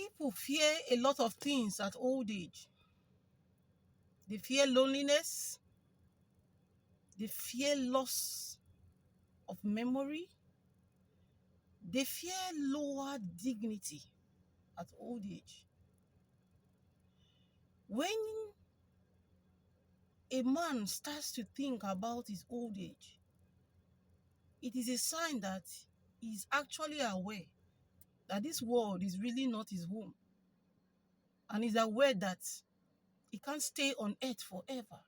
People fear a lot of things at old age. They fear loneliness. They fear loss of memory. They fear lower dignity at old age. When a man starts to think about his old age, it is a sign that he's actually aware that this world is really not his home. And he's aware that he can't stay on earth forever.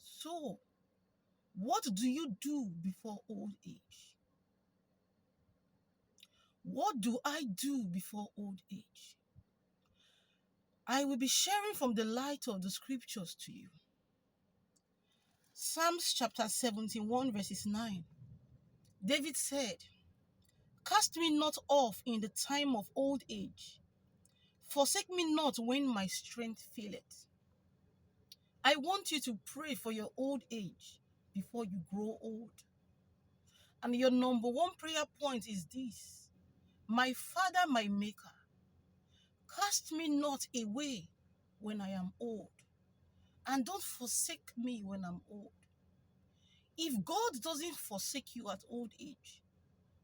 So, what do you do before old age? What do I do before old age? I will be sharing from the light of the scriptures to you. Psalms chapter 71 verses 9. David said, "Cast me not off in the time of old age. Forsake me not when my strength faileth." I want you to pray for your old age before you grow old. And your number one prayer point is this: "My Father, my Maker, cast me not away when I am old, and don't forsake me when I'm old." If God doesn't forsake you at old age,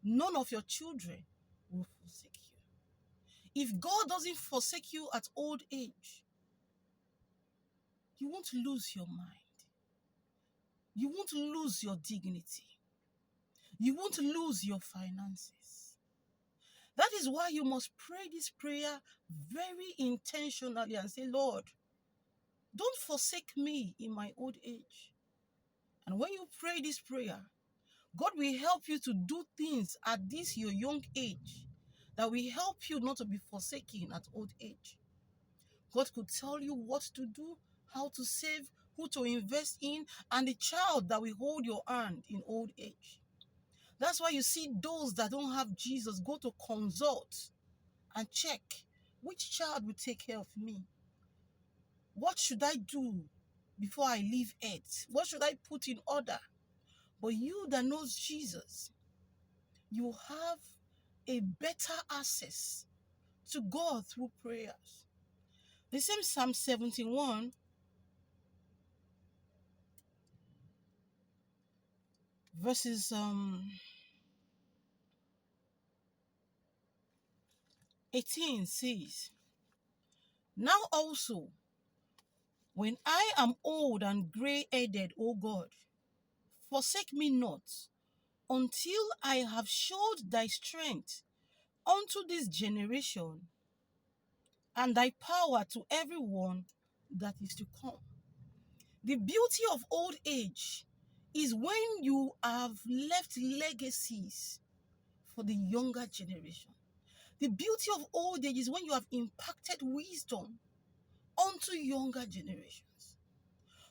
none of your children will forsake you. If God doesn't forsake you at old age, you won't lose your mind. You won't lose your dignity. You won't lose your finances. That is why you must pray this prayer very intentionally and say, "Lord, don't forsake me in my old age." And when you pray this prayer, God will help you to do things at this your young age that will help you not to be forsaken at old age. God could tell you what to do, how to save, who to invest in, and the child that will hold your hand in old age. That's why you see those that don't have Jesus go to consult and check, which child will take care of me? What should I do before I leave earth? What should I put in order? But you that knows Jesus, you have a better access to God through prayers. The same Psalm 71 verses 18 says, "Now also, when I am old and gray-headed, O God, forsake me not, until I have showed thy strength unto this generation, and thy power to everyone that is to come." The beauty of old age is when you have left legacies for the younger generation. The beauty of old age is when you have impacted wisdom onto younger generations.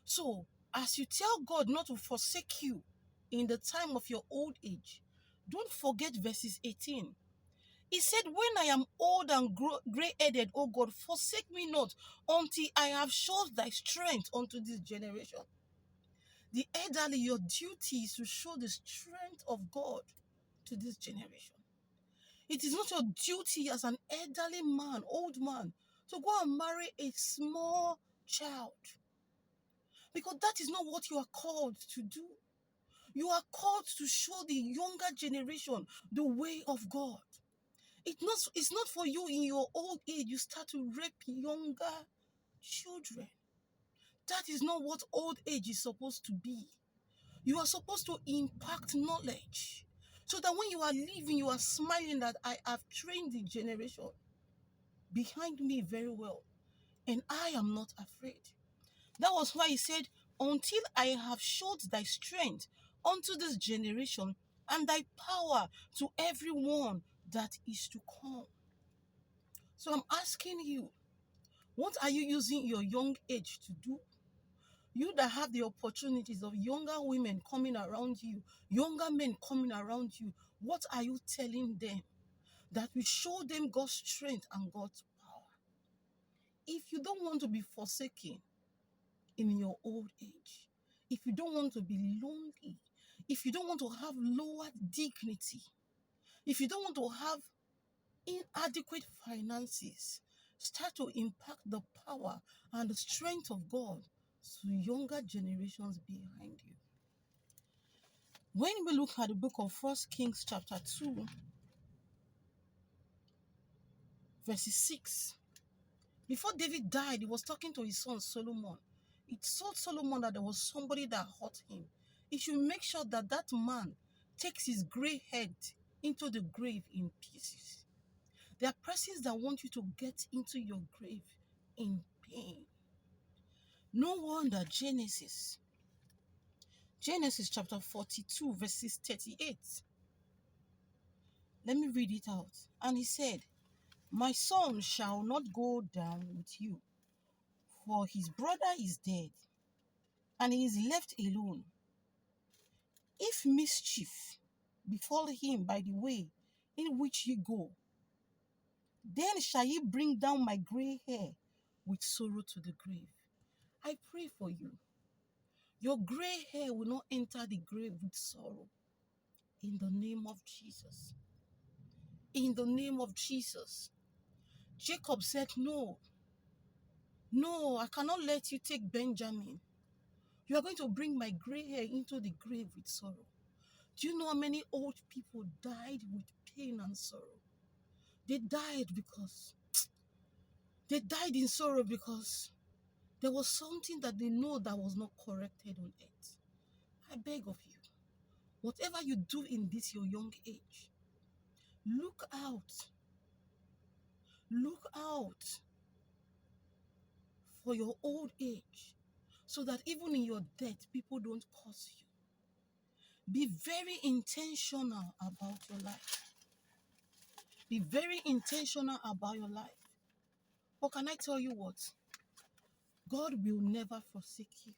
So, as you tell God not to forsake you in the time of your old age, don't forget verses 18. He said, "When I am old and gray-headed, O God, forsake me not until I have showed thy strength unto this generation." The elderly, your duty is to show the strength of God to this generation. It is not your duty as an elderly man, old man, to go and marry a small child, because that is not what you are called to do. You are called to show the younger generation the way of God. It's not for you in your old age you start to rape younger children. That is not what old age is supposed to be. You are supposed to impact knowledge, so that when you are leaving, you are smiling that I have trained the generation behind me very well, and I am not afraid. That was why he said, "Until I have showed thy strength unto this generation, and thy power to everyone that is to come." So I'm asking you, what are you using your young age to do? You that have the opportunities of younger women coming around you, younger men coming around you, what are you telling them that will show them God's strength and God's power? If you don't want to be forsaken in your old age, if you don't want to be lonely, if you don't want to have lower dignity, if you don't want to have Inadequate finances start to impact the power and the strength of God to younger generations behind you. When we look at the book of 1 Kings chapter 2, verses 6, before David died, he was talking to his son Solomon. He told Solomon that there was somebody that hurt him. He should make sure that that man takes his gray head into the grave in pieces. There are persons that want you to get into your grave in pain. No wonder Genesis chapter 42, verses 38. Let me read it out. And he said, "My son shall not go down with you, for his brother is dead, and he is left alone. If mischief befall him by the way in which ye go, then shall ye bring down my gray hair with sorrow to the grave." I pray for you. Your gray hair will not enter the grave with sorrow. In the name of Jesus. In the name of Jesus. Jacob said, no, I cannot let you take Benjamin. You are going to bring my gray hair into the grave with sorrow. Do you know how many old people died with pain and sorrow? They died in sorrow because there was something that they know that was not corrected on earth. I beg of you, whatever you do in this your young age, look out for your old age, so that even in your death, people don't curse you. Be very intentional about your life. Be very intentional about your life. But can I tell you what? God will never forsake you.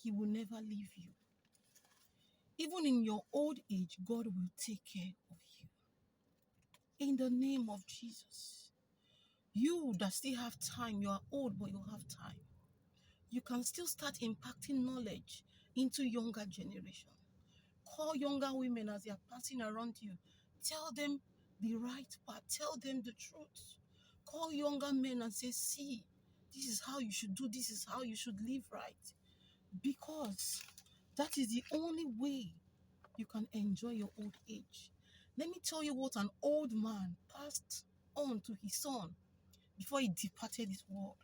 He will never leave you. Even in your old age, God will take care of you. In the name of Jesus. You that still have time, you are old, but you have time. You can still start impacting knowledge into younger generation. Call younger women as they are passing around you. Tell them the right path. Tell them the truth. Call younger men and say, see, this is how you should do. This is how you should live right. Because that is the only way you can enjoy your old age. Let me tell you what an old man passed on to his son before he departed this world.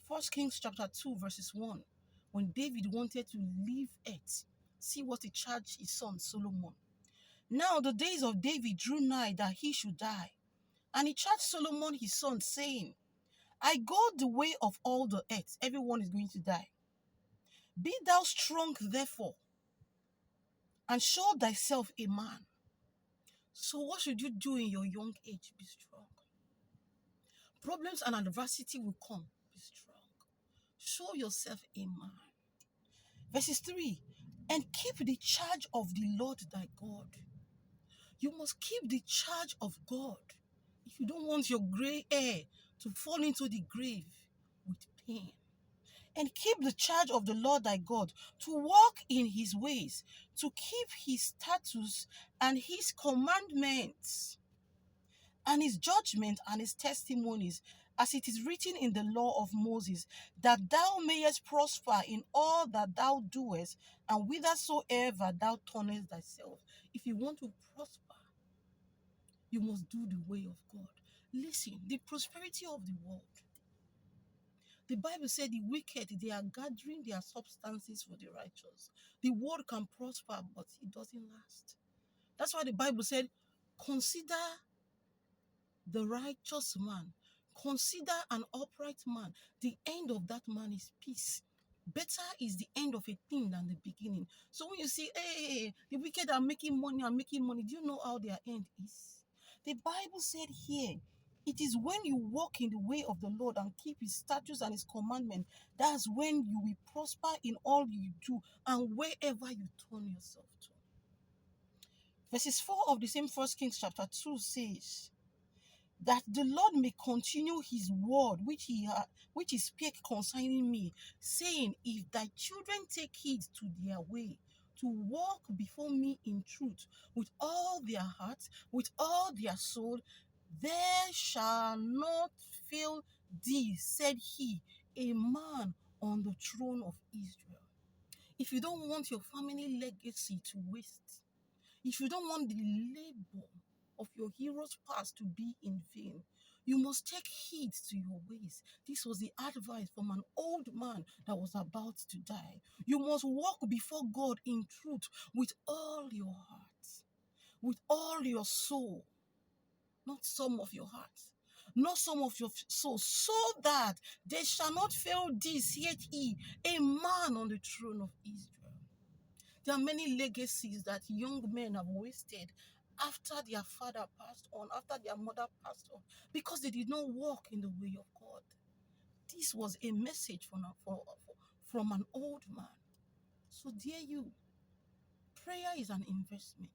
1 Kings chapter 2 verses 1. When David wanted to leave earth, see what he charged his son Solomon. Now the days of David drew nigh that he should die. And he charged Solomon his son, saying, I go the way of all the earth. Everyone is going to die. Be thou strong therefore, and show thyself a man. So what should you do in your young age? Be strong. Problems and adversity will come. Be strong. Show yourself a man. Verses 3. And keep the charge of the Lord thy God. You must keep the charge of God if you don't want your gray hair to fall into the grave with pain. And keep the charge of the Lord thy God, to walk in his ways, to keep his statutes and his commandments, and his judgment and his testimonies, as it is written in the law of Moses, that thou mayest prosper in all that thou doest, and whithersoever thou turnest thyself. If you want to prosper, you must do the way of God. Listen, the prosperity of the world. The Bible said the wicked, they are gathering their substances for the righteous. The world can prosper, but it doesn't last. That's why the Bible said, consider the righteous man. Consider an upright man. The end of that man is peace. Better is the end of a thing than the beginning. So when you see, hey, the wicked are making money, do you know how their end is? The Bible said here, it is when you walk in the way of the Lord and keep his statutes and his commandments, that's when you will prosper in all you do and wherever you turn yourself to. Verses 4 of the same 1 Kings chapter 2 says, that the Lord may continue his word which he spake concerning me, saying, if thy children take heed to their way, to walk before me in truth with all their heart, with all their soul, there shall not fail thee, said he, a man on the throne of Israel. If you don't want your family legacy to waste, if you don't want the labor of your heroes past to be in vain, you must take heed to your ways. This was the advice from an old man that was about to die. You must walk before God in truth with all your heart, with all your soul, not some of your heart, not some of your soul, so that they shall not fail thee, saith he, a man on the throne of Israel. There are many legacies that young men have wasted after their father passed on, after their mother passed on, because they did not walk in the way of God. This was a message from an old man. So, dear you, prayer is an investment.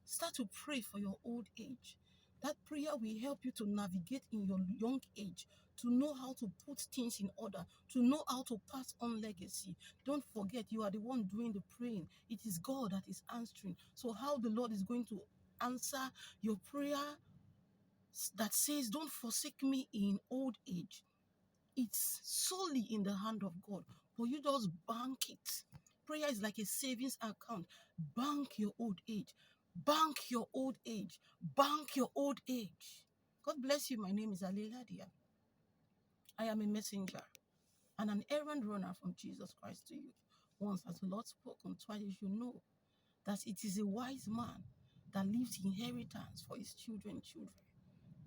Start to pray for your old age. That prayer will help you to navigate in your young age, to know how to put things in order, to know how to pass on legacy. Don't forget, you are the one doing the praying. It is God that is answering. So how the Lord is going to answer your prayer that says, don't forsake me in old age, it's solely in the hand of God. But you just bank it. Prayer is like a savings account. Bank your old age. Bank your old age. Bank your old age. God bless you. My name is Aleladia. I am a messenger and an errand runner from Jesus Christ to you. Once as the Lord spoke, and twice you should know that it is a wise man that leaves inheritance for his children.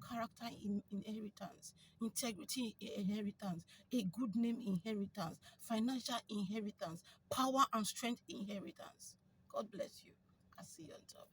Character inheritance, integrity inheritance, a good name inheritance, financial inheritance, power and strength inheritance. God bless you. I see you on top.